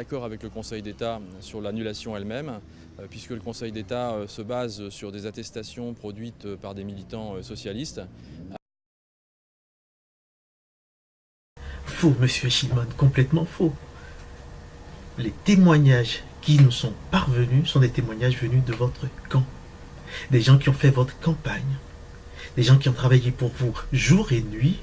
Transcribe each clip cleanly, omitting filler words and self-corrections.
D'accord avec le Conseil d'État sur l'annulation elle-même, puisque le Conseil d'État se base sur des attestations produites par des militants socialistes. Faux, monsieur Schilman, complètement faux. Les témoignages qui nous sont parvenus sont des témoignages venus de votre camp. Des gens qui ont fait votre campagne. Des gens qui ont travaillé pour vous jour et nuit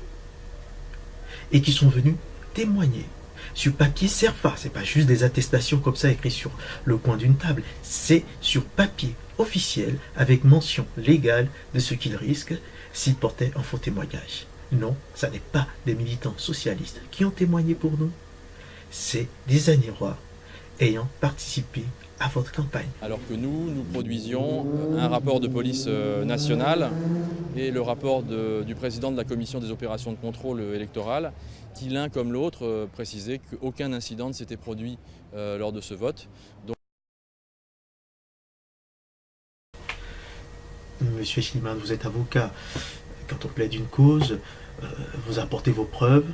et qui sont venus témoigner. Sur papier CERFA, c'est pas juste des attestations comme ça écrites sur le coin d'une table, c'est sur papier officiel avec mention légale de ce qu'ils risquent s'ils portaient un faux témoignage. Non, ça n'est pas des militants socialistes qui ont témoigné pour nous, c'est des Agnérois ayant participé à votre campagne. Alors que nous produisions un rapport de police nationale et le rapport du président de la commission des opérations de contrôle électoral, qui l'un comme l'autre précisait qu'aucun incident ne s'était produit lors de ce vote. Donc... Monsieur Schilman, vous êtes avocat. Quand on plaide une cause, vous apportez vos preuves,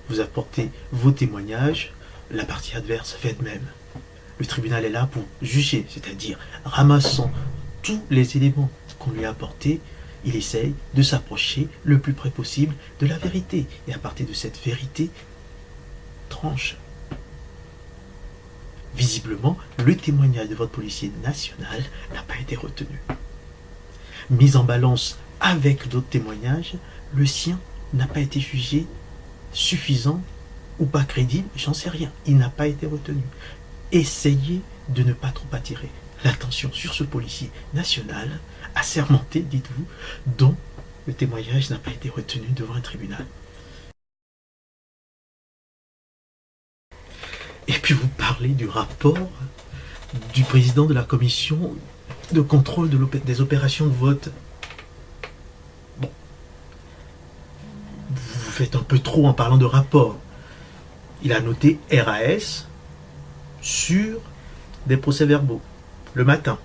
vous apportez vos témoignages, la partie adverse fait de même. Le tribunal est là pour juger, c'est-à-dire ramassant tous les éléments qu'on lui a apportés, il essaye de s'approcher le plus près possible de la vérité. Et à partir de cette vérité, tranche. Visiblement, le témoignage de votre policier national n'a pas été retenu. Mis en balance avec d'autres témoignages, le sien n'a pas été jugé suffisant ou pas crédible, j'en sais rien. Il n'a pas été retenu. Essayez de ne pas trop attirer l'attention sur ce policier national, assermenté, dites-vous, dont le témoignage n'a pas été retenu devant un tribunal. Et puis vous parlez du rapport du président de la commission de contrôle des opérations de vote. Bon. Vous faites un peu trop en parlant de rapport. Il a noté RAS sur des procès-verbaux le matin.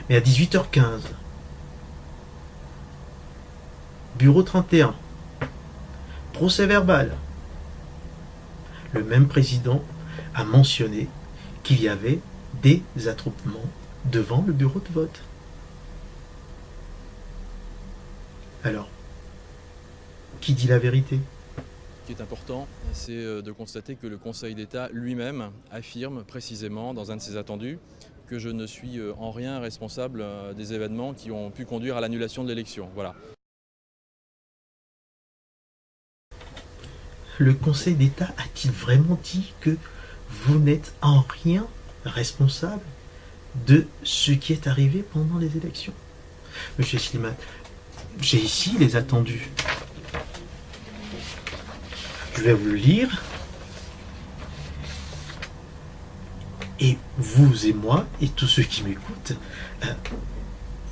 Mais à 18h15, bureau 31, procès-verbal, le même président a mentionné qu'il y avait des attroupements devant le bureau de vote. Alors, qui dit la vérité ? Ce qui est important, c'est de constater que le Conseil d'État lui-même affirme précisément dans un de ses attendus que je ne suis en rien responsable des événements qui ont pu conduire à l'annulation de l'élection. Voilà. Le Conseil d'État a-t-il vraiment dit que vous n'êtes en rien responsable de ce qui est arrivé pendant les élections? Monsieur Schilman, j'ai ici les attendus. Je vais vous le lire. Et vous et moi, et tous ceux qui m'écoutent,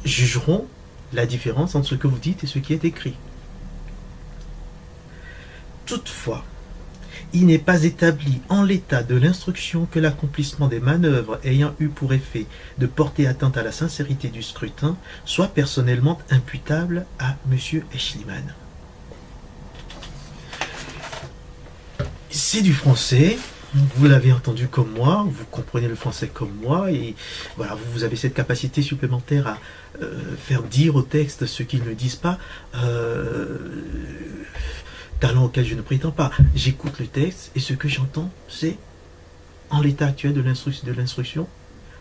jugeront la différence entre ce que vous dites et ce qui est écrit. Toutefois, il n'est pas établi en l'état de l'instruction que l'accomplissement des manœuvres ayant eu pour effet de porter atteinte à la sincérité du scrutin soit personnellement imputable à M. Schilman. C'est du français, vous l'avez entendu comme moi, vous comprenez le français comme moi, et voilà, vous avez cette capacité supplémentaire à faire dire au texte ce qu'ils ne disent pas, talent auquel je ne prétends pas. J'écoute le texte, et ce que j'entends, c'est, en l'état actuel de l'instruction,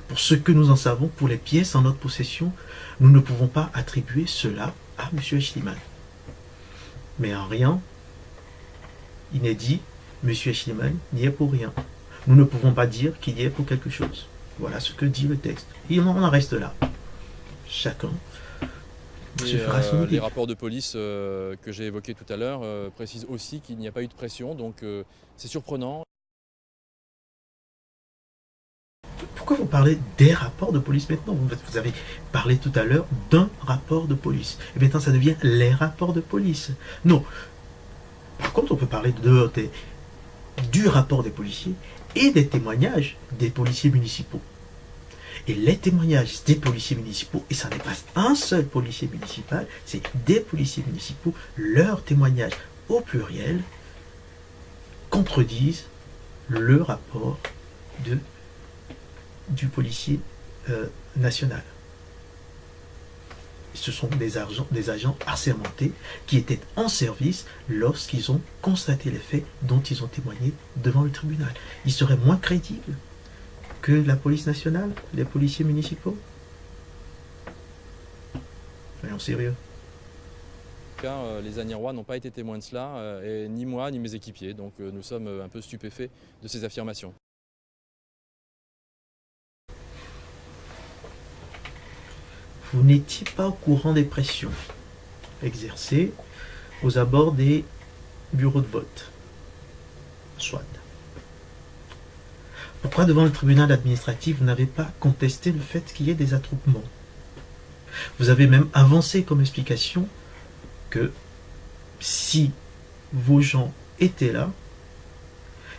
pour ce que nous en savons, pour les pièces en notre possession, nous ne pouvons pas attribuer cela à M. Schilman. Mais en rien, il n'est dit M. Schilman n'y est pour rien. Nous ne pouvons pas dire qu'il y est pour quelque chose. Voilà ce que dit le texte. Et on en reste là. Chacun se fera son idée. Les rapports de police que j'ai évoqués tout à l'heure précisent aussi qu'il n'y a pas eu de pression, donc c'est surprenant. Pourquoi vous parlez des rapports de police maintenant? Vous avez parlé tout à l'heure d'un rapport de police. Et maintenant, ça devient les rapports de police. Non. Par contre, on peut parler du rapport des policiers et des témoignages des policiers municipaux. Et les témoignages des policiers municipaux, et ça n'est pas un seul policier municipal, c'est des policiers municipaux, leurs témoignages au pluriel contredisent le rapport du policier national. Ce sont des agents assermentés qui étaient en service lorsqu'ils ont constaté les faits dont ils ont témoigné devant le tribunal. Ils seraient moins crédibles que la police nationale, les policiers municipaux. Soyons sérieux. Les Agnérois n'ont pas été témoins de cela, et ni moi ni mes équipiers, donc nous sommes un peu stupéfaits de ces affirmations. Vous n'étiez pas au courant des pressions exercées aux abords des bureaux de vote. Soit. Pourquoi devant le tribunal administratif vous n'avez pas contesté le fait qu'il y ait des attroupements? Vous avez même avancé comme explication que si vos gens étaient là,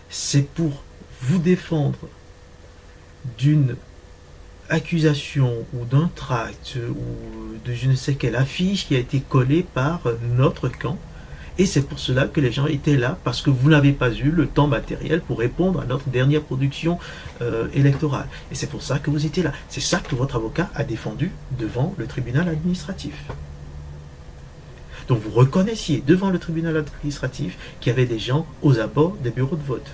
c'est pour vous défendre d'une accusation ou d'un tract ou de je ne sais quelle affiche qui a été collée par notre camp. Et c'est pour cela que les gens étaient là, parce que vous n'avez pas eu le temps matériel pour répondre à notre dernière production électorale. Et c'est pour ça que vous étiez là. C'est ça que votre avocat a défendu devant le tribunal administratif. Donc vous reconnaissiez devant le tribunal administratif qu'il y avait des gens aux abords des bureaux de vote.